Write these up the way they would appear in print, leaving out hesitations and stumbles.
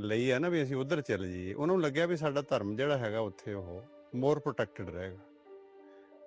ਲਈ ਹੈ ਨਾ ਵੀ ਅਸੀਂ ਉਧਰ ਚਲੇ ਜਾਈਏ, ਉਹਨਾਂ ਨੂੰ ਲੱਗਿਆ ਵੀ ਸਾਡਾ ਧਰਮ ਜਿਹੜਾ ਹੈਗਾ ਉੱਥੇ ਉਹ ਮੋਰ ਪ੍ਰੋਟੈਕਟਡ ਰਹੇਗਾ,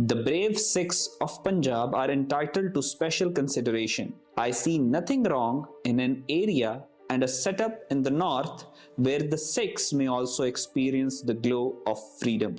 The brave Sikhs of Punjab are entitled to special consideration. I see nothing wrong in an area and a setup in the north where the Sikhs may also experience the glow of freedom.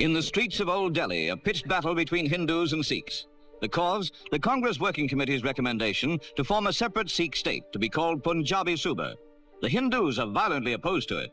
In the streets of Old Delhi, a pitched battle between Hindus and Sikhs. The cause, the Congress Working Committee's recommendation to form a separate Sikh state to be called Punjabi Suba. The Hindus are violently opposed to it.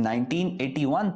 1981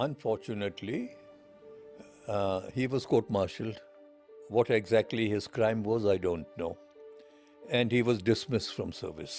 Unfortunately, he was court-martialed. What exactly his crime was, I don't know. And he was dismissed from service.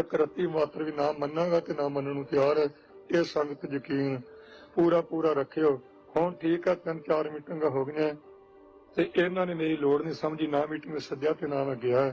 ਇੱਕ ਰੱਤੀ ਮਾਤਰ ਵੀ ਨਾ ਮੰਨਾਂਗਾ ਤੇ ਨਾ ਮੰਨਣ ਨੂੰ ਤਿਆਰ ਹੈ, ਇਹ ਸੰਗਤ ਯਕੀਨ ਪੂਰਾ ਰੱਖਿਓ। ਹੁਣ ਠੀਕ ਹੈ, 3-4 ਮੀਟਿੰਗਾਂ ਹੋ ਗਈਆਂ ਤੇ ਇਹਨਾਂ ਨੇ ਮੇਰੀ ਲੋੜ ਨਹੀਂ ਸਮਝੀ, ਨਾ ਮੀਟਿੰਗ ਵਿੱਚ ਸੱਦਿਆ ਤੇ ਨਾ ਮੈਂ ਗਿਆ।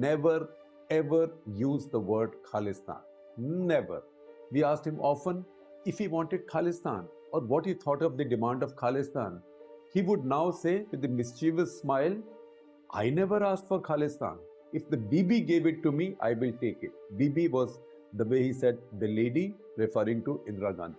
never ever used the word Khalistan. Never. We asked him often if he wanted Khalistan or what he thought of the demand of Khalistan. He would now say with a mischievous smile, I never asked for Khalistan. If the Bibi gave it to me, I will take it. Bibi was the way he said the lady, referring to Indira Gandhi.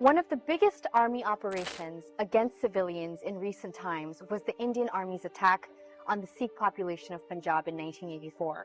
One of the biggest army operations against civilians in recent times was the Indian Army's attack on the Sikh population of Punjab in 1984.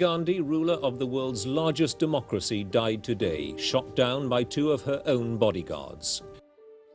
Gandhi, ruler of the world's largest democracy, died today, shot down by 2 of her own bodyguards.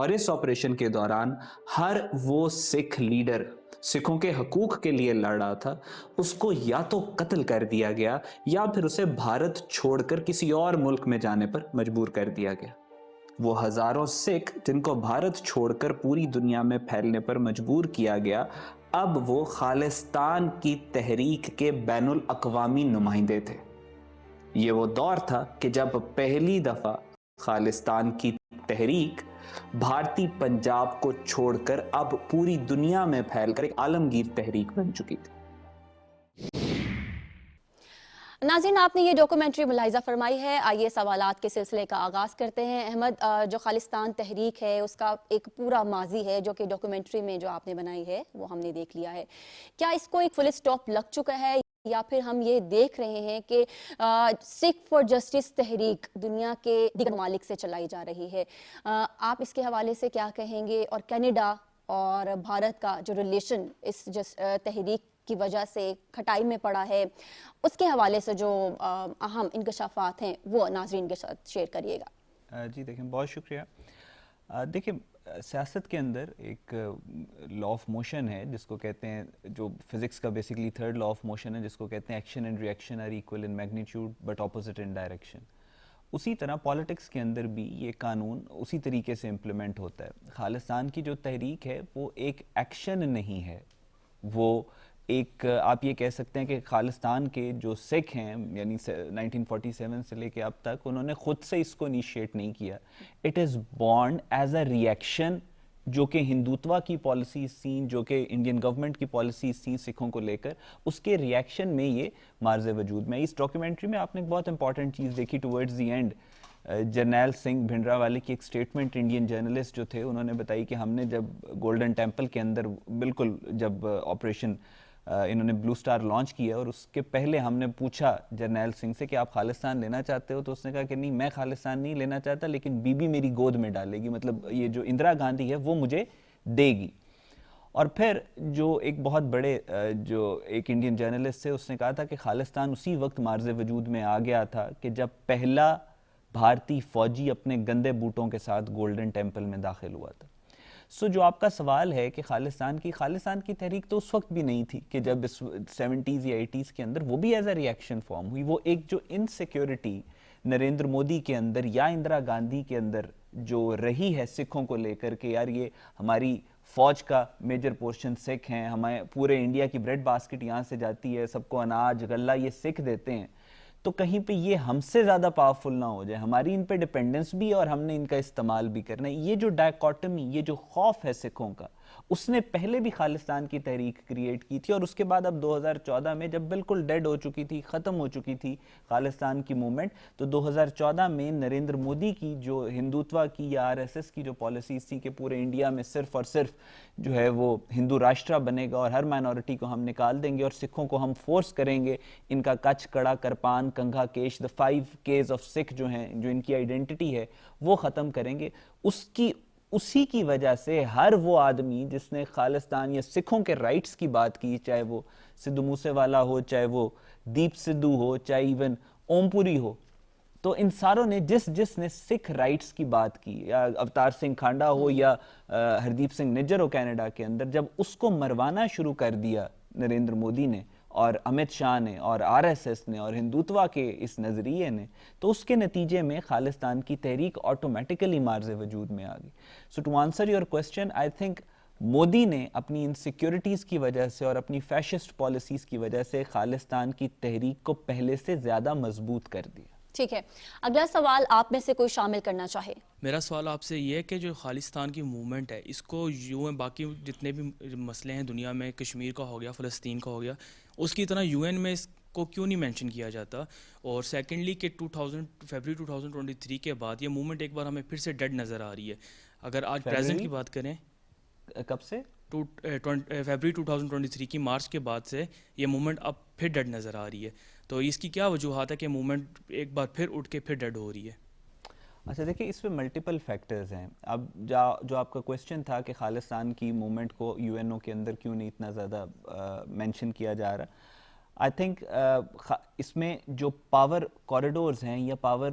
اور اس operation کے دوران ہر وہ سکھ leader سکھوں کے حقوق کے لیے لڑ رہا تھا اس کو یا تو قتل کر دیا گیا یا پھر اسے بھارت چھوڑ کر کسی اور ملک میں جانے پر مجبور کر دیا گیا. وہ ہزاروں سکھ جن کو بھارت چھوڑ کر پوری دنیا میں پھیلنے پر مجبور کیا گیا اب وہ خالصتان کی تحریک کے بین الاقوامی نمائندے تھے. یہ وہ دور تھا کہ جب پہلی دفعہ خالصتان کی تحریک بھارتی پنجاب کو چھوڑ کر اب پوری دنیا میں پھیل کر ایک عالمگیر تحریک بن چکی تھی. ناظرین، آپ نے یہ ڈاکومنٹری ملاحظہ فرمائی ہے. آئیے سوالات کے سلسلے کا آغاز کرتے ہیں. احمد، جو خالصتان تحریک ہے اس کا ایک پورا ماضی ہے جو کہ ڈاکومنٹری میں جو آپ نے بنائی ہے وہ ہم نے دیکھ لیا ہے. کیا اس کو ایک فل اسٹاپ لگ چکا ہے یا پھر ہم یہ دیکھ رہے ہیں کہ سکھ فار جسٹس تحریک دنیا کے دیگر ممالک سے چلائی جا رہی ہے؟ آپ اس کے حوالے سے کیا کہیں گے؟ اور کینیڈا اور بھارت کا جو ریلیشن اس تحریک کی وجہ سے کھٹائی میں پڑا ہے، اس کے حوالے سے جو اہم انکشافات ہیں وہ ناظرین کے ساتھ شیئر کریے گا. جی دیکھیں، بہت شکریہ. دیکھیں، سیاست کے اندر ایک لا آف موشن ہے جس کو کہتے ہیں، جو فزکس کا basically third law of motion ہے، جس کو کہتے ہیں action and reaction are equal in magnitude but opposite in direction. اسی طرح پالیٹکس کے اندر بھی یہ قانون اسی طریقے سے امپلیمنٹ ہوتا ہے. خالصتان کی جو تحریک ہے وہ ایک ایکشن نہیں ہے، وہ ایک آپ یہ کہہ سکتے ہیں کہ خالصتان کے جو سکھ ہیں، یعنی 1947 سے لے کے اب تک، انہوں نے خود سے اس کو انیشیٹ نہیں کیا. It is born as a reaction جو کہ ہندوتوا کی پالیسیز تھیں، جو کہ انڈین گورنمنٹ کی پالیسیز تھیں سکھوں کو لے کر، اس کے ریئیکشن میں یہ مارز وجود میں. اس ڈاکیومنٹری میں آپ نے ایک بہت امپورٹنٹ چیز دیکھی ٹورڈز دی اینڈ. جرنیل سنگھ بھنڈرا والے کی ایک سٹیٹمنٹ انڈین جرنلسٹ جو تھے انہوں نے بتائی کہ ہم نے جب گولڈن ٹیمپل کے اندر بالکل جب آپریشن انہوں نے بلو سٹار لانچ کیا اور اس کے پہلے ہم نے پوچھا جرنیل سنگھ سے کہ آپ خالصتان لینا چاہتے ہو، تو اس نے کہا کہ نہیں، میں خالصتان نہیں لینا چاہتا، لیکن بی بی میری گود میں ڈالے گی، مطلب یہ جو اندرا گاندھی ہے وہ مجھے دے گی. اور پھر جو ایک بہت بڑے جو ایک انڈین جرنلسٹ تھے اس نے کہا تھا کہ خالصتان اسی وقت مارز وجود میں آ گیا تھا کہ جب پہلا بھارتی فوجی اپنے گندے بوٹوں کے ساتھ گولڈن ٹیمپل میں داخل ہوا تھا. جو آپ کا سوال ہے کہ خالصتان کی تحریک تو اس وقت بھی نہیں تھی کہ جب 70s یا 80s کے اندر وہ بھی ایز اے ریئیکشن فارم ہوئی. وہ ایک جو انسیکیورٹی نریندر مودی کے اندر یا اندرا گاندھی کے اندر جو رہی ہے سکھوں کو لے کر کہ یار یہ ہماری فوج کا میجر پورشن سکھ ہیں، ہمیں پورے انڈیا کی بریڈ باسکٹ یہاں سے جاتی ہے، سب کو اناج غلہ یہ سکھ دیتے ہیں، تو کہیں پہ یہ ہم سے زیادہ پاورفل نہ ہو جائے، ہماری ان پہ ڈیپینڈنس بھی اور ہم نے ان کا استعمال بھی کرنا ہے. یہ جو ڈائیکاٹمی، یہ جو خوف ہے سکھوں کا، اس نے پہلے بھی خالصتان کی تحریک کریٹ کی تھی، اور اس کے بعد اب 2014 میں جب بالکل ڈیڈ ہو چکی تھی، ختم ہو چکی تھی خالصتان کی موومنٹ، تو 2014 میں نریندر مودی کی جو ہندوتوا کی یا RSS کی جو پالیسیز تھی کہ پورے انڈیا میں صرف اور صرف جو ہے وہ ہندو راشٹرا بنے گا اور ہر مائنورٹی کو ہم نکال دیں گے اور سکھوں کو ہم فورس کریں گے ان کا کچھ، کڑا، kirpan, کنگھا، cash, the 5 Ks of سکھ جو ہیں، جو ان کی آئیڈینٹی ہے وہ ختم کریں گے. اسی کی وجہ سے ہر وہ آدمی جس نے خالصتان یا سکھوں کے رائٹس کی بات کی، چاہے وہ سدھو موسے والا ہو، چاہے وہ دیپ سدھو ہو، چاہے ایون اوم پوری ہو، تو ان ساروں نے جس نے سکھ رائٹس کی بات کی، یا اوتار سنگھ کھانڈا ہو یا ہردیپ سنگھ نجر ہو کینیڈا کے اندر، جب اس کو مروانا شروع کر دیا نریندر مودی نے اور امت شاہ نے اور RSS نے اور ہندوتوا کے اس نظریے نے، تو اس کے نتیجے میں خالصتان کی تحریک آٹومیٹیکلی مارز وجود میں آ گئی. So to answer your question, I think Modi نے اپنی انسیکیورٹیز کی وجہ سے اور اپنی فیشسٹ پالیسیز کی وجہ سے خالصتان کی تحریک کو پہلے سے زیادہ مضبوط کر دیا. ٹھیک ہے، اگلا سوال آپ میں سے کوئی شامل کرنا چاہے. میرا سوال آپ سے یہ ہے کہ جو خالصتان کی موومنٹ ہے، اس کو UN باقی جتنے بھی مسئلے ہیں دنیا میں، کشمیر کا ہو گیا، فلسطین کا ہو گیا، اس کی طرح UN میں اس کو کیوں نہیں مینشن کیا جاتا؟ اور سیکنڈلی کہ فیبرری 2023 کے بعد یہ موومنٹ ایک بار ہمیں پھر سے ڈیڈ نظر آ رہی ہے. اگر آج پریزنٹ کی بات کریں، کب سے؟ فیبرری 2023 کی مارچ کے بعد سے یہ موومنٹ اب پھر ڈیڈ نظر آ رہی ہے، تو اس کی کیا وجوہات ہے کہ موومنٹ ایک بار پھر اٹھ کے پھر ڈیڈ ہو رہی ہے؟ اچھا دیکھیں، اس میں ملٹیپل فیکٹرز ہیں. اب جو آپ کا کویسچن تھا کہ خالصتان کی موومنٹ کو UNO کے اندر کیوں نہیں اتنا زیادہ مینشن کیا جا رہا، آئی تھنک اس میں جو پاور کوریڈورز ہیں یا پاور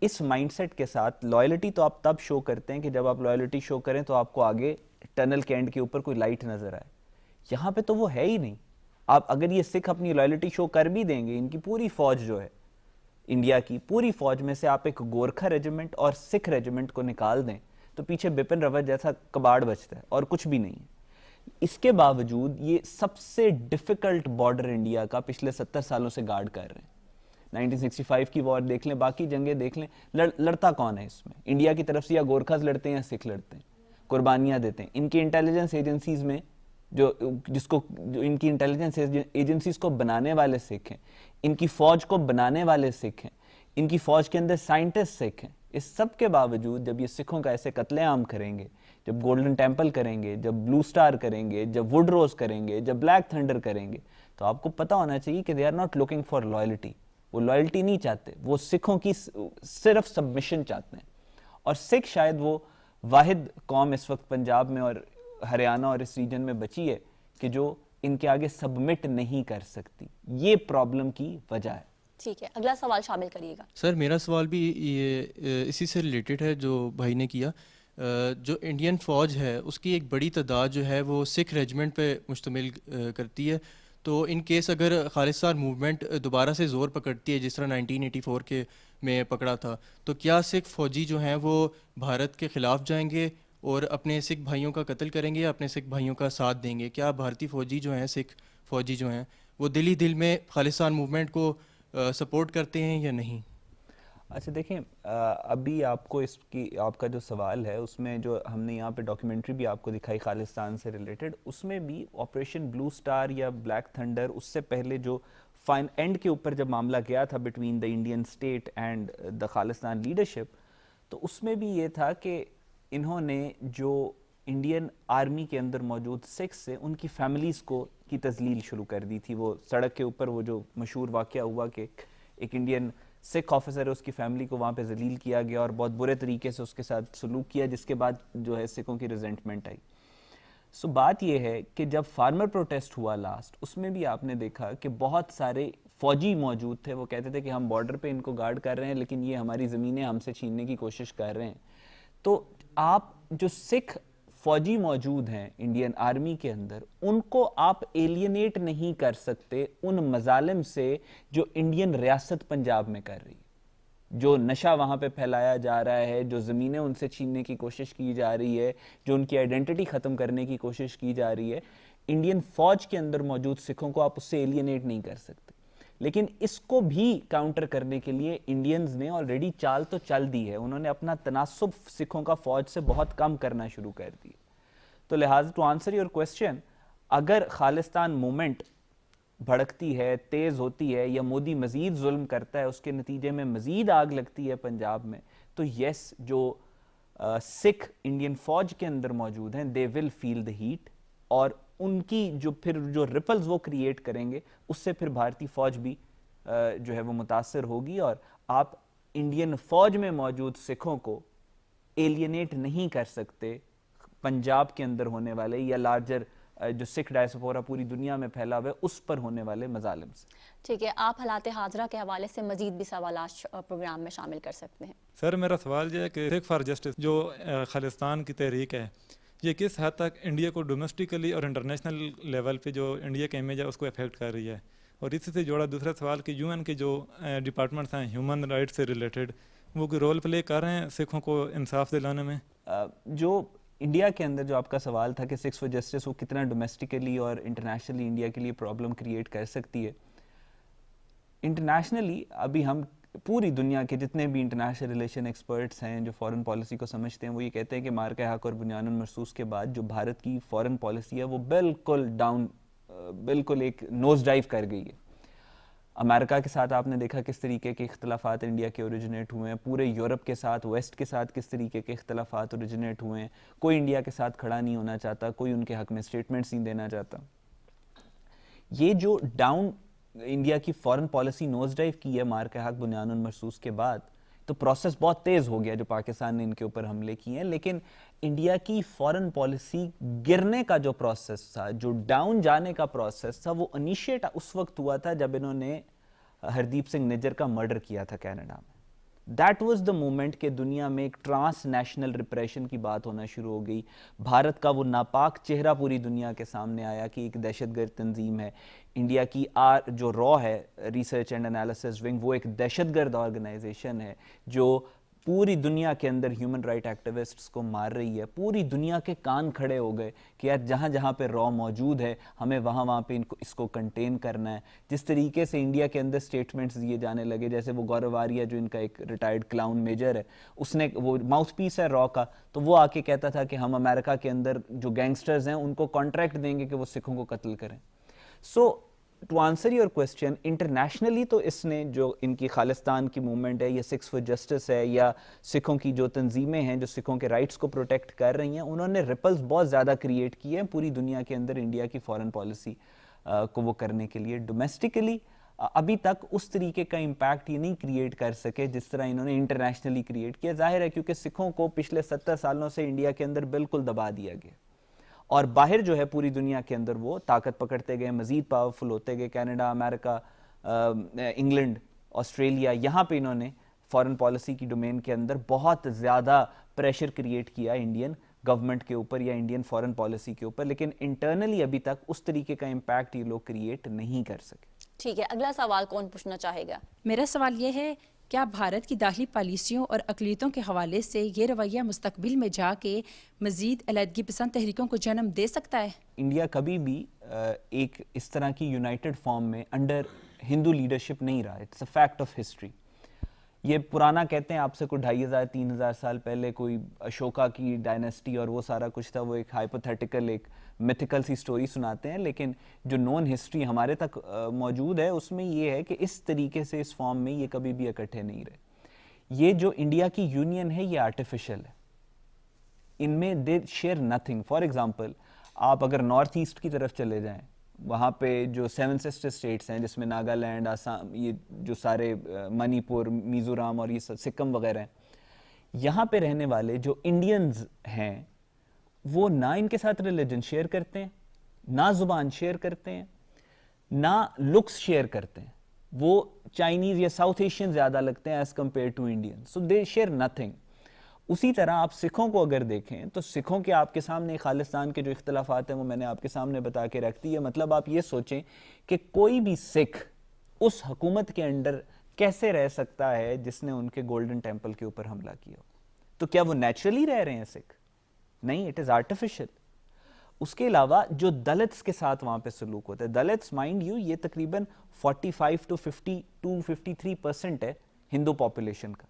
اس مائنڈ سیٹ کے ساتھ لائلٹی تو آپ تب شو کرتے ہیں کہ جب آپ لائلٹی شو کریں تو آپ کو آگے ٹنل کے اینڈ کے اوپر کوئی لائٹ نظر آئے. یہاں پہ تو وہ ہے ہی نہیں. آپ اگر یہ سکھ اپنی لائلٹی شو کر بھی دیں گے, ان کی پوری فوج جو ہے انڈیا کی پوری فوج میں سے آپ ایک گورکھا ریجیمنٹ اور سکھ ریجیمنٹ کو نکال دیں تو پیچھے بپن راوت جیسا کباڑ بچتا ہے اور کچھ بھی نہیں ہے. اس کے باوجود یہ سب سے ڈیفیکلٹ بارڈر انڈیا کا پچھلے 70 سالوں سے گارڈ کر رہے ہیں. 1965 کی وار دیکھ لیں, باقی جنگیں دیکھ لیں, لڑتا کون ہے اس میں؟ انڈیا کی طرف سے یا گورکھاز لڑتے ہیں یا سکھ لڑتے ہیں, قربانیاں دیتے ہیں. ان کی انٹیلیجنس ایجنسیز میں جو ان کی انٹیلیجنس ایجنسیز کو بنانے والے سکھ ہیں, ان کی فوج کو بنانے والے سکھ ہیں, ان کی فوج کے اندر سائنٹسٹ سکھ ہیں. اس سب کے باوجود جب یہ سکھوں کا ایسے قتل عام کریں گے, جب گولڈن ٹیمپل کریں گے, جب بلو سٹار کریں گے, جب وڈ روز کریں گے, جب بلیک تھنڈر کریں گے, تو آپ کو پتہ ہونا چاہیے کہ they are not looking for loyalty. وہ لائلٹی نہیں چاہتے, وہ سکھوں کی صرف سبمشن چاہتے ہیں. اور سکھ شاید وہ واحد قوم اس وقت پنجاب میں اور ہریانہ اور اس ریجن میں بچی ہے کہ جو ان کے آگے سبمٹ نہیں کر سکتی. یہ پرابلم کی وجہ ہے. ٹھیک ہے, اگلا سوال شامل کریے گا. سر میرا سوال بھی یہ اسی سے ریلیٹڈ ہے جو بھائی نے کیا. جو انڈین فوج ہے اس کی ایک بڑی تعداد جو ہے وہ سکھ ریجمنٹ پہ مشتمل کرتی ہے. تو ان کیس اگر خالصتان موومنٹ دوبارہ سے زور پکڑتی ہے جس طرح 1984 کے میں پکڑا تھا, تو کیا سکھ فوجی جو ہیں وہ بھارت کے خلاف جائیں گے اور اپنے سکھ بھائیوں کا قتل کریں گے یا اپنے سکھ بھائیوں کا ساتھ دیں گے؟ کیا بھارتی فوجی جو ہیں, سکھ فوجی جو ہیں, وہ دل ہی دل میں خالصتان موومنٹ کو سپورٹ کرتے ہیں یا نہیں؟ اچھا دیکھیں, ابھی آپ کو اس کی آپ کا جو سوال ہے اس میں جو ہم نے یہاں پہ ڈاکیومنٹری بھی آپ کو دکھائی خالصتان سے ریلیٹڈ, اس میں بھی آپریشن بلو سٹار یا بلیک تھنڈر, اس سے پہلے جو اینڈ کے اوپر جب معاملہ گیا تھا between the Indian state and the Khalistan leadership, تو اس میں بھی یہ تھا کہ انہوں نے جو انڈین آرمی کے اندر موجود سکھ سے ان کی فیملیز کو کی تذلیل شروع کر دی تھی. وہ سڑک کے اوپر وہ جو مشہور واقعہ ہوا کہ ایک انڈین سکھ آفیسر ہے, اس کی فیملی کو وہاں پہ ذلیل کیا گیا اور بہت برے طریقے سے اس کے ساتھ سلوک کیا, جس کے بعد جو ہے سکھوں کی ریزنٹمنٹ آئی. سو بات یہ ہے کہ جب فارمر پروٹیسٹ ہوا لاسٹ, اس میں بھی آپ نے دیکھا کہ بہت سارے فوجی موجود تھے. وہ کہتے تھے کہ ہم بارڈر پہ ان کو گارڈ کر رہے ہیں لیکن یہ ہماری زمینیں ہم سے چھیننے کی کوشش کر رہے ہیں. تو آپ جو سکھ فوجی موجود ہیں انڈین آرمی کے اندر, ان کو آپ ایلینیٹ نہیں کر سکتے ان مظالم سے جو انڈین ریاست پنجاب میں کر رہی ہے. جو نشہ وہاں پہ پھیلایا جا رہا ہے, جو زمینیں ان سے چھیننے کی کوشش کی جا رہی ہے, جو ان کی آئیڈینٹی ختم کرنے کی کوشش کی جا رہی ہے, انڈین فوج کے اندر موجود سکھوں کو آپ اس سے ایلینیٹ نہیں کر سکتے. لیکن اس کو بھی کاؤنٹر کرنے کے لیے انڈینز نے آلریڈی چال تو چل دی ہے. انہوں نے اپنا تناسب سکھوں کا فوج سے بہت کم کرنا شروع کر دی. تو لہٰذا ٹو آنسر یور کویسچن, اگر خالصتان مومنٹ بھڑکتی ہے, تیز ہوتی ہے, یا مودی مزید ظلم کرتا ہے, اس کے نتیجے میں مزید آگ لگتی ہے پنجاب میں, تو یس جو سکھ انڈین فوج کے اندر موجود ہیں دے ول فیل دا ہیٹ, اور ان کی جو پھر جو ریپلز وہ کریٹ کریں گے اس سے پھر بھارتی فوج بھی جو ہے وہ متاثر ہوگی. اور آپ انڈین فوج میں موجود سکھوں کو ایلینیٹ نہیں کر سکتے پنجاب کے اندر ہونے والے یا لارجر جو سکھ ڈائسپورا پوری دنیا میں پھیلا ہوا ہے اس پر ہونے والے مظالم سے. ٹھیک ہے, آپ حالات حاضرہ کے حوالے سے مزید بھی سوالات پروگرام میں شامل کر سکتے ہیں. سر میرا سوال یہ ہے کہ سکھ فار جسٹس جو خالصتان کی تحریک ہے, یہ کس حد تک انڈیا کو ڈومیسٹکلی اور انٹرنیشنل لیول پہ جو انڈیا کا امیج ہے اس کو افیکٹ کر رہی ہے؟ اور اسی سے جوڑا دوسرا سوال کہ UN کے جو ڈپارٹمنٹس ہیں ہیومن رائٹس سے ریلیٹڈ, وہ کوئی رول پلے کر رہے ہیں سکھوں کو انصاف دلانے میں؟ جو انڈیا کے اندر جو آپ کا سوال تھا کہ سکس فار جسٹس وہ کتنا ڈومیسٹکلی اور انٹرنیشنلی انڈیا کے لیے پرابلم کریٹ کر سکتی ہے, انٹرنیشنلی ابھی ہم پوری دنیا کے جتنے بھی انٹرنیشنل ریلیشن ایکسپرٹس ہیں جو فورن پالیسی کو سمجھتے ہیں, وہ یہ کہتے ہیں کہ مارکہ حق اور بنیان المرصوص کے بعد جو بھارت کی فورن پالیسی ہے وہ بالکل ایک نوز ڈائیو کر گئی ہے. امریکہ کے ساتھ آپ نے دیکھا کس طریقے کے اختلافات انڈیا کے اوریجنیٹ ہوئے ہیں, پورے یورپ کے ساتھ, ویسٹ کے ساتھ کس طریقے کے اختلافات اوریجنیٹ ہوئے ہیں. کوئی انڈیا کے ساتھ کھڑا نہیں ہونا چاہتا, کوئی ان کے حق میں اسٹیٹمنٹس نہیں دینا چاہتا. یہ جو ڈاؤن انڈیا کی فورن پالیسی نوز ڈائیو کی ہے مارکہ حق بنیان المرصوص کے بعد, تو پروسیس بہت تیز ہو گیا جو پاکستان نے ان کے اوپر حملے کیے ہیں. لیکن انڈیا کی فورن پالیسی گرنے کا جو پروسیس تھا, جو ڈاؤن جانے کا پروسیس تھا, وہ انیشیٹ اس وقت ہوا تھا جب انہوں نے ہردیپ سنگھ نجر کا مرڈر کیا تھا کینیڈا میں. دیٹ واز دا مومنٹ کہ دنیا میں ایک ٹرانس نیشنل ریپریشن کی بات ہونا شروع ہو گئی. بھارت کا وہ ناپاک چہرہ پوری دنیا کے سامنے آیا کہ ایک دہشت گرد تنظیم ہے. انڈیا کی جو را ہے ریسرچ اینڈ انالیسس ونگ, وہ ایک دہشت گرد آرگنائزیشن ہے جو پوری دنیا کے اندر ہیومن رائٹ ایکٹیوسٹس کو مار رہی ہے. پوری دنیا کے کان کھڑے ہو گئے کہ یار جہاں جہاں پہ را موجود ہے ہمیں وہاں پہ اس کو کنٹین کرنا ہے. جس طریقے سے انڈیا کے اندر سٹیٹمنٹس دیے جانے لگے, جیسے وہ گورو آریہ جو ان کا ایک ریٹائرڈ کلاؤن میجر ہے, اس نے وہ ماؤتھ پیس ہے را کا, تو وہ آ کے کہتا تھا کہ ہم امریکہ کے اندر جو گینگسٹرز ہیں ان کو کانٹریکٹ دیں گے کہ وہ سکھوں کو قتل کریں. So to answer your question, internationally تو اس نے جو ان کی خالصتان کی موومنٹ ہے یا سکس فار جسٹس ہے یا سکھوں کی جو تنظیمیں ہیں جو سکھوں کے رائٹس کو پروٹیکٹ کر رہی ہیں, انہوں نے ریپلز بہت زیادہ کریٹ کیے ہیں پوری دنیا کے اندر انڈیا کی فارن پالیسی کو وہ کرنے کے لیے. ڈومیسٹکلی ابھی تک اس طریقے کا امپیکٹ یہ نہیں کریٹ کر سکے جس طرح انہوں نے انٹرنیشنلی کریٹ کیا. ظاہر ہے کیونکہ سکھوں کو پچھلے 70 سالوں سے انڈیا کے اندر بالکل دبا دیا گیا, اور باہر جو ہے پوری دنیا کے اندر وہ طاقت پکڑتے گئے, مزید پاورفل ہوتے گئے. کینیڈا, امریکہ, انگلینڈ, آسٹریلیا, یہاں پہ انہوں نے فارن پالیسی کی ڈومین کے اندر بہت زیادہ پریشر کریٹ کیا انڈین گورنمنٹ کے اوپر یا انڈین فارن پالیسی کے اوپر, لیکن انٹرنلی ابھی تک اس طریقے کا امپیکٹ یہ لوگ کریٹ نہیں کر سکے. ٹھیک ہے, اگلا سوال کون پوچھنا چاہے گا؟ میرا سوال یہ ہے, کیا بھارت کی داخلی پالیسیوں اور اقلیتوں کے حوالے سے یہ رویہ مستقبل میں جا کے مزید علیحدگی پسند تحریکوں کو جنم دے سکتا ہے؟ انڈیا کبھی بھی ایک اس طرح کی یونائٹڈ فارم میں انڈر ہندو لیڈرشپ نہیں رہا. It's a fact of history. یہ پرانا کہتے ہیں آپ سے کوئی 2500-3000 سال پہلے کوئی اشوکا کی ڈائنیسٹی اور وہ سارا کچھ تھا, وہ ایک ہائپوتھیٹیکل ایک میتھیکل سی سٹوری سناتے ہیں, لیکن جو نون ہسٹری ہمارے تک موجود ہے اس میں یہ ہے کہ اس طریقے سے اس فارم میں یہ کبھی بھی اکٹھے نہیں رہے. یہ جو انڈیا کی یونین ہے یہ آرٹیفیشل ہے, ان میں دے شیئر نتھنگ. فار ایگزامپل آپ اگر نارتھ ایسٹ کی طرف چلے جائیں, وہاں پہ جو 7 سسٹر اسٹیٹس ہیں جس میں ناگالینڈ, آسام, یہ جو سارے منی پور, میزورام اور یہ سکم وغیرہ ہیں, یہاں پہ رہنے والے جو انڈینز ہیں وہ نہ ان کے ساتھ ریلیجن شیئر کرتے ہیں, نہ زبان شیئر کرتے ہیں, نہ لکس شیئر کرتے ہیں. وہ چائنیز یا ساؤتھ ایشین زیادہ لگتے ہیں as compare to Indian. So they share nothing. اسی طرح آپ سکھوں کو اگر دیکھیں تو سکھوں کے آپ کے سامنے خالصتان کے جو اختلافات ہیں وہ میں نے آپ کے سامنے بتا کے رکھ دی ہے. مطلب آپ یہ سوچیں کہ کوئی بھی سکھ اس حکومت کے انڈر کیسے رہ سکتا ہے جس نے ان کے گولڈن ٹیمپل کے اوپر حملہ کیا ہو. تو کیا وہ نیچرلی رہ رہے ہیں سکھ؟ نہیں, اٹ از آرٹیفیشل. اس کے علاوہ جو دلتس کے ساتھ وہاں پہ سلوک ہوتا ہے, دلتس مائنڈ یو یہ تقریباً 45 to 52-53% ہے ہندو پاپولیشن کا.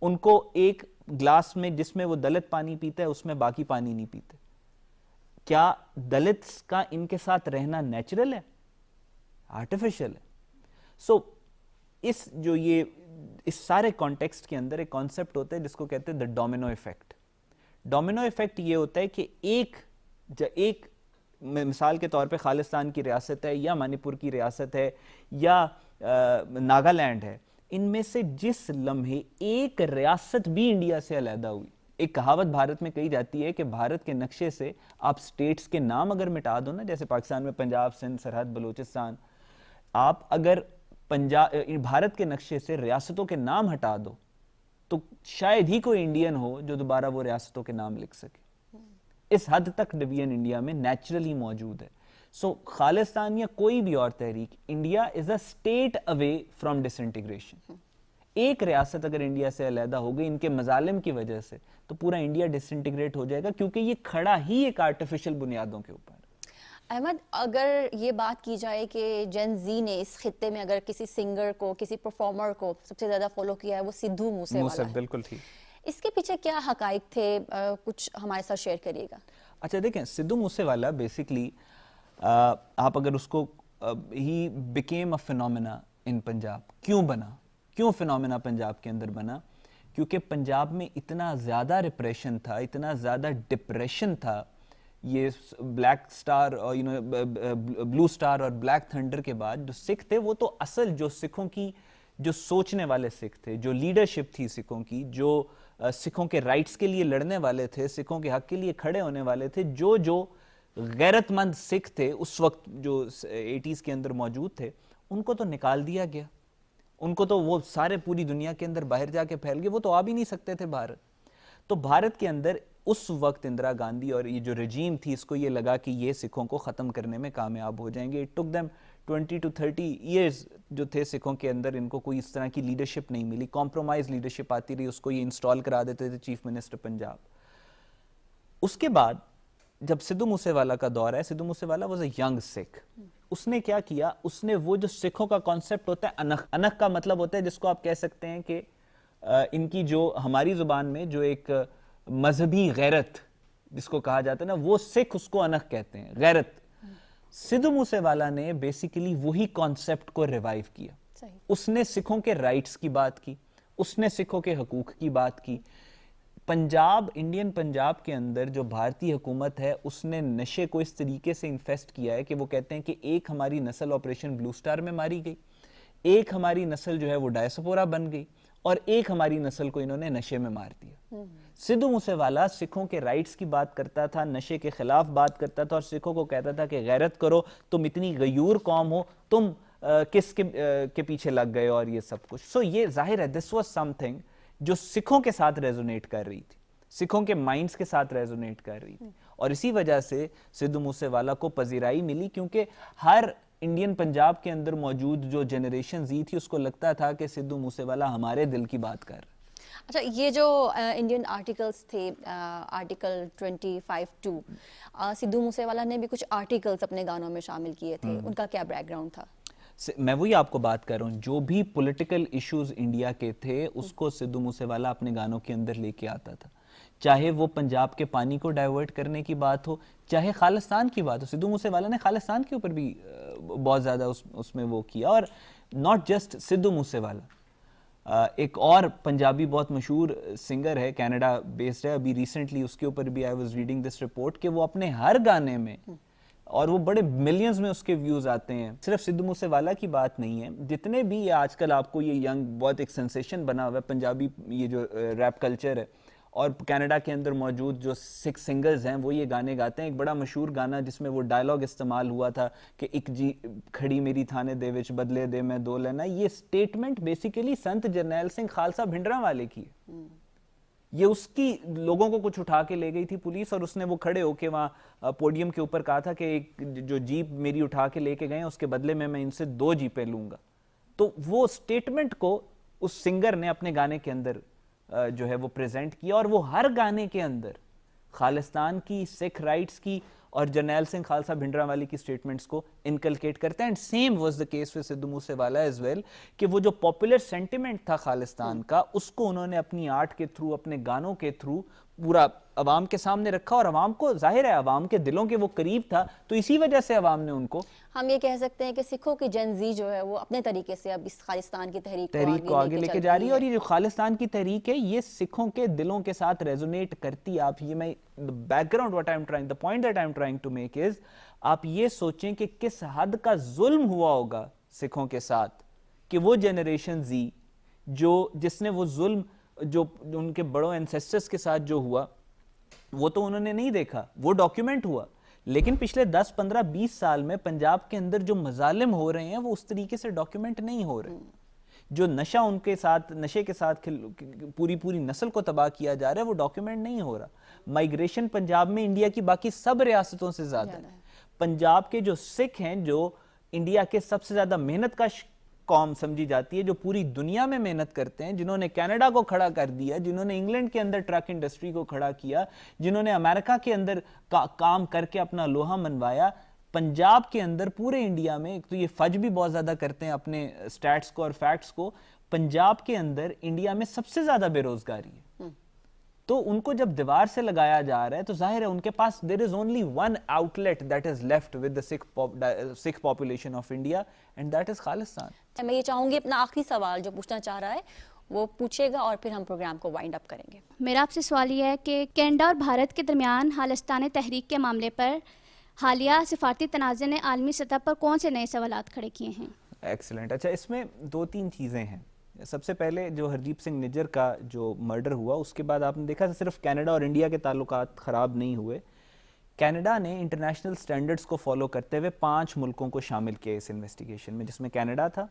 ان کو ایک گلاس میں جس میں وہ دلت پانی پیتا ہے اس میں باقی پانی نہیں پیتے. کیا دلتس کا ان کے ساتھ رہنا نیچرل ہے؟ آرٹیفیشل ہے. سو اس سارے کانٹیکسٹ کے اندر ایک کانسیپٹ ہوتا ہے جس کو کہتے ہیں دا ڈومینو ایفیکٹ. ڈومینو ایفیکٹ یہ ہوتا ہے کہ ایک مثال کے طور پہ خالصتان کی ریاست ہے یا منی پور کی ریاست ہے یا ناگالینڈ ہے, ان میں سے جس لمحے ایک ریاست بھی انڈیا سے علیحدہ ہوئی, ایک کہاوت بھارت میں کہی جاتی ہے کہ بھارت کے نقشے سے آپ سٹیٹس کے نام اگر مٹا دو نا, جیسے پاکستان میں پنجاب, سندھ, سرحد, بلوچستان, آپ اگر بھارت کے نقشے سے ریاستوں کے نام ہٹا دو تو شاید ہی کوئی انڈین ہو جو دوبارہ وہ ریاستوں کے نام لکھ سکے. اس حد تک ڈویژن انڈیا میں نیچرلی موجود ہے. سو خالصتان یا کوئی بھی اور تحریک, India is a state away from disintegration. ایک ریاست اگر انڈیا سے علیحدہ ہو گئی ان کے مظالم کی وجہ سے تو پورا انڈیا ڈس انٹیگریٹ ہو جائے گا, کیونکہ یہ کھڑا ہی ایک آرٹیفیشل بنیادوں کے اوپر. احمد, اگر یہ بات کی جائے کہ جین زی نے اس خطے میں اگر کسی سنگر کو, کسی پرفارمر کو سب سے زیادہ فالو کیا ہے وہ سدھو موسے والا ہے. بالکل ٹھیک. اس کے پیچھے کیا حقائق تھے, کچھ ہمارے ساتھ شیئر کریے گا. اچھا دیکھیں, سدھو موسے والا بیسکلی آپ اگر اس کو he became a phenomena in Punjab. کیوں بنا, کیوں فینومینا پنجاب کے اندر بنا؟ کیونکہ پنجاب میں اتنا زیادہ ریپریشن تھا, اتنا زیادہ ڈپریشن تھا. یہ بلیک سٹار اور بلو سٹار اور بلیک تھنڈر کے بعد جو سکھ تھے وہ تو اصل جو سکھوں کی جو سوچنے والے سکھ تھے, جو لیڈرشپ تھی سکھوں کی, جو سکھوں کے رائٹس کے لیے لڑنے والے تھے, سکھوں کے حق کے لیے کھڑے ہونے والے تھے, جو غیرت مند سکھ تھے اس وقت جو 80s کے اندر موجود تھے, ان کو تو نکال دیا گیا. ان کو تو وہ سارے پوری دنیا کے اندر باہر جا کے پھیل گئے, وہ تو آ بھی نہیں سکتے تھے بھارت. تو بھارت کے اندر اس وقت اندرا گاندھی اور یہ جو رجیم تھی اس کو یہ لگا کہ یہ سکھوں کو ختم کرنے میں کامیاب ہو جائیں گے. It took them 20 to 30 years جو تھے سکھوں کے اندر, ان کو کوئی اس طرح کی لیڈرشپ نہیں ملی, کمپرومائز لیڈرشپ آتی رہی, اس کو یہ انسٹال کرا دیتے تھے چیف منسٹر پنجاب. اس کے بعد جب سدھو موسے والا کا دور ہے, سدھو موسے والا واز اے ینگ سکھ, اس نے کیا کیا, اس نے وہ جو سکھوں کا کانسیپٹ ہوتا ہے انکھ, انکھ کا مطلب ہوتا ہے جس کو آپ کہہ سکتے ہیں کہ ان کی جو ہماری زبان میں جو ایک مذہبی غیرت جس کو کہا جاتا ہے نا, وہ سکھ اس کو انکھ کہتے ہیں, غیرت. سدھو موسے والا نے بیسیکلی وہی کانسیپٹ کو ریوائیو کیا. اس نے سکھوں کے رائٹس کی بات کی, اس نے سکھوں کے حقوق کی بات کی. پنجاب, انڈین پنجاب کے اندر جو بھارتی حکومت ہے اس نے نشے کو اس طریقے سے انفیسٹ کیا ہے کہ وہ کہتے ہیں کہ ایک ہماری نسل آپریشن بلو سٹار میں ماری گئی, ایک ہماری نسل جو ہے وہ ڈائسپورا بن گئی, اور ایک ہماری نسل کو انہوں نے نشے میں مار دیا. سدھو موسے والا سکھوں کے رائٹس کی بات کرتا تھا, نشے کے خلاف بات کرتا تھا, اور سکھوں کو کہتا تھا کہ غیرت کرو, تم اتنی غیور قوم ہو, تم کس کے پیچھے لگ گئے اور یہ سب کچھ. سو یہ ظاہر ہے دس واز سم تھنگ جو سکھوں کے ساتھ ریزونیٹ کر رہی تھی, سکھوں کے مائنڈز کے ساتھ ریزونیٹ کر رہی تھی, اور اسی وجہ سے سدھو موسے والا کو پذیرائی ملی, کیونکہ ہر انڈین پنجاب کے اندر موجود جو جنریشن زی تھی اس کو لگتا تھا کہ سدھو موسے والا ہمارے دل کی بات کر. اچھا, یہ جو انڈین آرٹیکلز تھے, آرٹیکل 25(2), سدھو موسے والا نے بھی کچھ آرٹیکلز اپنے گانوں میں شامل کیے تھے, ان کا کیا بیک گراؤنڈ تھا؟ میں وہی آپ کو بات کر رہا ہوں, جو بھی پولیٹیکل ایشوز انڈیا کے تھے اس کو سدھو موسے والا اپنے گانوں کے اندر لے کے آتا تھا, چاہے وہ پنجاب کے پانی کو ڈائیورٹ کرنے کی بات ہو, چاہے خالستان کی بات ہو. سدھو موسے والا نے خالستان کے اوپر بھی بہت زیادہ اس میں وہ کیا. اور ناٹ جسٹ سدھو موسے والا, ایک اور پنجابی بہت مشہور سنگر ہے, کینیڈا بیسڈ ہے, ابھی ریسنٹلی اس کے اوپر بھی I was reading this report کہ وہ اپنے ہر گانے میں, اور وہ بڑے ملینز میں اس کے ویوز آتے ہیں. صرف سدھو موسے والا کی بات نہیں ہے, جتنے بھی آج کل آپ کو یہ ینگ بہت ایک سینسیشن بنا ہوا ہے پنجابی یہ جو ریپ کلچر ہے, اور کینیڈا کے اندر موجود جو سکھ سنگرز ہیں وہ یہ گانے گاتے ہیں. ایک بڑا مشہور گانا جس میں وہ ڈائلاگ استعمال ہوا تھا کہ ایک جی کھڑی میری تھانے دے وچ بدلے دے میں دو لینا, یہ سٹیٹمنٹ بیسیکلی سنت جرنیل سنگھ خالصہ بھنڈراں والے کی ہے. یہ اس کی لوگوں کو کچھ اٹھا کے لے گئی تھی پولیس, اور اس نے وہ کھڑے ہو کے وہاں پوڈیم کے اوپر کہا تھا کہ ایک جو جیپ میری اٹھا کے لے کے گئے اس کے بدلے میں ان سے 2 جیپیں لوں گا. تو وہ سٹیٹمنٹ کو اس سنگر نے اپنے گانے کے اندر جو ہے وہ پریزنٹ کیا, اور وہ ہر گانے کے اندر خالستان کی, سکھ رائٹس کی اور جرنیل سنگھ خالصہ بھنڈراں والی کی سٹیٹمنٹس کو انکلکیٹ کرتا ہے. And same was the case with Sidhu Moose والا ایز ویل, کہ وہ جو پاپولر سینٹیمنٹ تھا خالستان کا اس کو انہوں نے اپنی آرٹ کے تھرو, اپنے گانوں کے تھرو پورا عوام کے سامنے رکھا, اور عوام کو ظاہر ہے عوام کے دلوں کے وہ قریب تھا, تو اسی وجہ سے عوام نے ان کو, ہم یہ کہہ سکتے ہیں کہ سکھوں کی جن زی جو ہے وہ اپنے طریقے سے اب اس خالستان کی تحریک کو آگے لے کے جا رہی ہے. اور یہ جو خالستان کی تحریک ہے یہ سکھوں کے دلوں کے ساتھ ریزونیٹ کرتی. آپ یہ میں back ground what I'm trying, the point that I'm trying to make is, آپ یہ سوچیں کہ کس حد کا ظلم ہوا ہوگا سکھوں کے ساتھ, کہ وہ جنریشن زی جس نے وہ ظلم جو ان کے بڑوں اینسیسٹرز کے ساتھ جو ہوا وہ تو انہوں نے نہیں دیکھا, وہ ڈاکیومنٹ ہوا, لیکن پچھلے 10, 15, 20 سال میں پنجاب کے اندر جو مظالم ہو رہے ہیں وہ اس طریقے سے ڈاکیومنٹ نہیں ہو رہے. جو نشہ ان کے ساتھ, نشے کے ساتھ پوری نسل کو تباہ کیا جا رہا ہے وہ ڈاکیومنٹ نہیں ہو رہا. مائیگریشن پنجاب میں انڈیا کی باقی سب ریاستوں سے زیادہ ہے. پنجاب کے جو سکھ ہیں جو انڈیا کے سب سے زیادہ محنت کا قوم سمجھی جاتی ہے, جو پوری دنیا میں محنت کرتے ہیں, جنہوں نے کینیڈا کو کھڑا کر دیا, جنہوں نے انگلینڈ کے اندر ٹرک انڈسٹری کو کھڑا کیا, جنہوں نے امریکہ کے اندر کام کر کے اپنا لوہا منوایا, پنجاب کے اندر پورے انڈیا میں, تو یہ فج بھی بہت زیادہ کرتے ہیں اپنے سٹیٹس کو اور فیکٹس کو, پنجاب کے اندر انڈیا میں سب سے زیادہ بے روزگاری ہے. تو ان کو جب دیوار سے لگایا جا رہا ہے تو ظاہر ہے ان کے پاس there is only one outlet that is left with the Sikh population of India, and that is Khalistan. میں یہ چاہوں گی اپنا آخری سوال جو پوچھنا چاہ رہا ہے وہ پوچھے گا اور پھر ہم پروگرام کو وائنڈ اپ کریں گے. میرا آپ سے سوال یہ ہے کہ کینیڈا اور بھارت کے درمیان خالستان تحریک کے معاملے پر حالیہ سفارتی تنازع نے عالمی سطح پر کون سے نئے سوالات کھڑے کیے ہیں؟ ایکسلنٹ. اچھا, اس میں 2-3 چیزیں ہیں. سب سے پہلے جو ہردیپ سنگھ نجر کا جو مرڈر ہوا اس کے بعد آپ نے دیکھا صرف کینیڈا اور انڈیا کے تعلقات خراب نہیں ہوئے. کینیڈا نے انٹرنیشنل سٹینڈرڈز کو فالو کرتے ہوئے 5 ملکوں کو شامل کیا اس انویسٹیگیشن میں, جس میں کینیڈا تھا,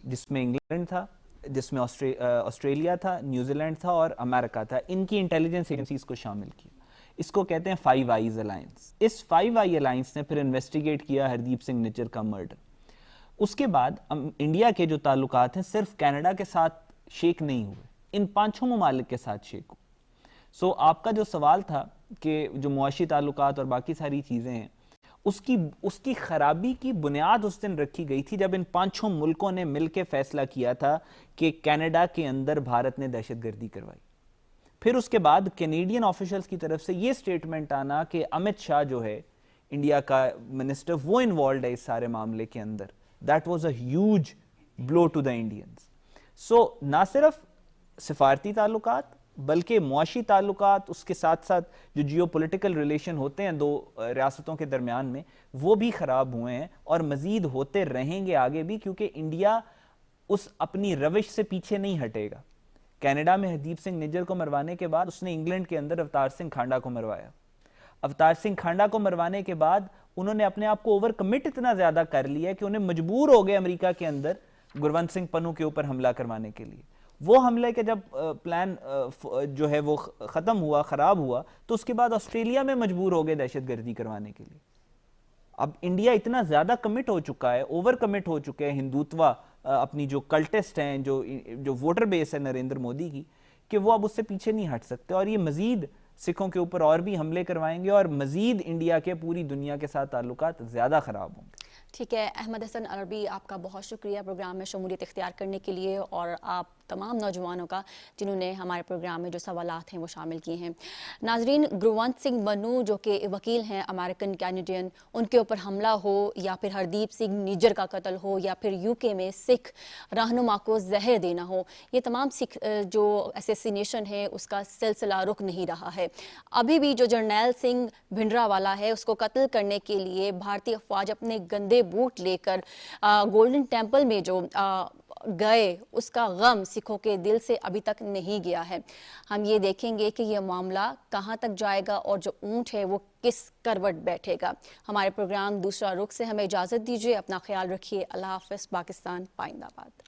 جس میں انگلینڈ تھا, جس میں آسٹریلیا تھا, نیوزی لینڈ تھا اور امریکہ تھا. ان کی انٹیلیجنس ایجنسیز کو شامل کیا. اس کو کہتے ہیں 5 آئیز الائنس. اس 5 آئی الائنس نے پھر انویسٹیگیٹ کیا ہردیپ سنگھ نجر کا مرڈر. اس کے بعد انڈیا کے جو تعلقات ہیں صرف کینیڈا کے ساتھ شیک نہیں ہوئے, ان 5 ممالک کے ساتھ شیک ہوئے. سو آپ کا جو سوال تھا کہ جو معاشی تعلقات اور باقی ساری چیزیں ہیں, اس کی خرابی کی بنیاد اس دن رکھی گئی تھی جب ان 5 ملکوں نے مل کے فیصلہ کیا تھا کہ کینیڈا کے اندر بھارت نے دہشت گردی کروائی. پھر اس کے بعد کینیڈین آفیشلز کی طرف سے یہ سٹیٹمنٹ آنا کہ امت شاہ جو ہے انڈیا کا منسٹر, وہ انوالوڈ ہے اس سارے معاملے کے اندر. That was a huge blow to the Indians. So نہ صرف سفارتی تعلقات بلکہ معاشی تعلقات, اس کے ساتھ ساتھ جو جیو پولیٹیکل ریلیشن ہوتے ہیں 2 ریاستوں کے درمیان میں, وہ بھی خراب ہوئے ہیں اور مزید ہوتے رہیں گے آگے بھی, کیونکہ انڈیا اس اپنی روش سے پیچھے نہیں ہٹے گا. کینیڈا میں ہردیپ سنگھ نجر کو مروانے کے بعد اس نے انگلینڈ کے اندر اوتار سنگھ کھانڈا کو مروایا. اوتار سنگھ کھانڈا کو مروانے کے بعد انہوں نے اپنے آپ کو اوور کمٹ اتنا زیادہ کر لیا کہ انہیں مجبور ہو گئے امریکہ کے اندر گرونت سنگھ پنو کے اوپر حملہ کروانے کے لیے. وہ حملے کے جب پلان جو ہے وہ ختم ہوا, خراب ہوا, تو اس کے بعد آسٹریلیا میں مجبور ہو گئے دہشت گردی کروانے کے لیے. اب انڈیا اتنا زیادہ کمٹ ہو چکا ہے, اوور کمٹ ہو چکے ہیں ہندوتوا, اپنی جو کلٹسٹ ہیں, جو ووٹر بیس ہے نریندر مودی کی, کہ وہ اب اس سے پیچھے نہیں ہٹ سکتے, اور یہ مزید سکھوں کے اوپر اور بھی حملے کروائیں گے اور مزید انڈیا کے پوری دنیا کے ساتھ تعلقات زیادہ خراب ہوں گے. ٹھیک ہے احمد حسن عربی, آپ کا بہت شکریہ پروگرام میں شمولیت اختیار کرنے کے لیے, اور آپ تمام نوجوانوں کا جنہوں نے ہمارے پروگرام میں جو سوالات ہیں وہ شامل کیے ہیں. ناظرین, گرونت سنگھ منو جو کہ وکیل ہیں امریکن کینیڈین, ان کے اوپر حملہ ہو یا پھر ہردیپ سنگھ نجر کا قتل ہو یا پھر UK میں سکھ رہنما کو زہر دینا ہو, یہ تمام سکھ جو اسیسینیشن ہے اس کا سلسلہ رک نہیں رہا ہے. ابھی بھی جو جرنیل سنگھ بھنڈرا والا ہے اس کو قتل کرنے کے لیے بھارتی افواج اپنے گندے بوٹ لے کر گولڈن ٹیمپل میں جو گئے, اس کا غم سکھوں کے دل سے ابھی تک نہیں گیا ہے. ہم یہ دیکھیں گے کہ یہ معاملہ کہاں تک جائے گا اور جو اونٹ ہے وہ کس کروٹ بیٹھے گا. ہمارے پروگرام دوسرا رخ سے ہمیں اجازت دیجیے. اپنا خیال رکھیے. اللہ حافظ. پاکستان پائندہ باد.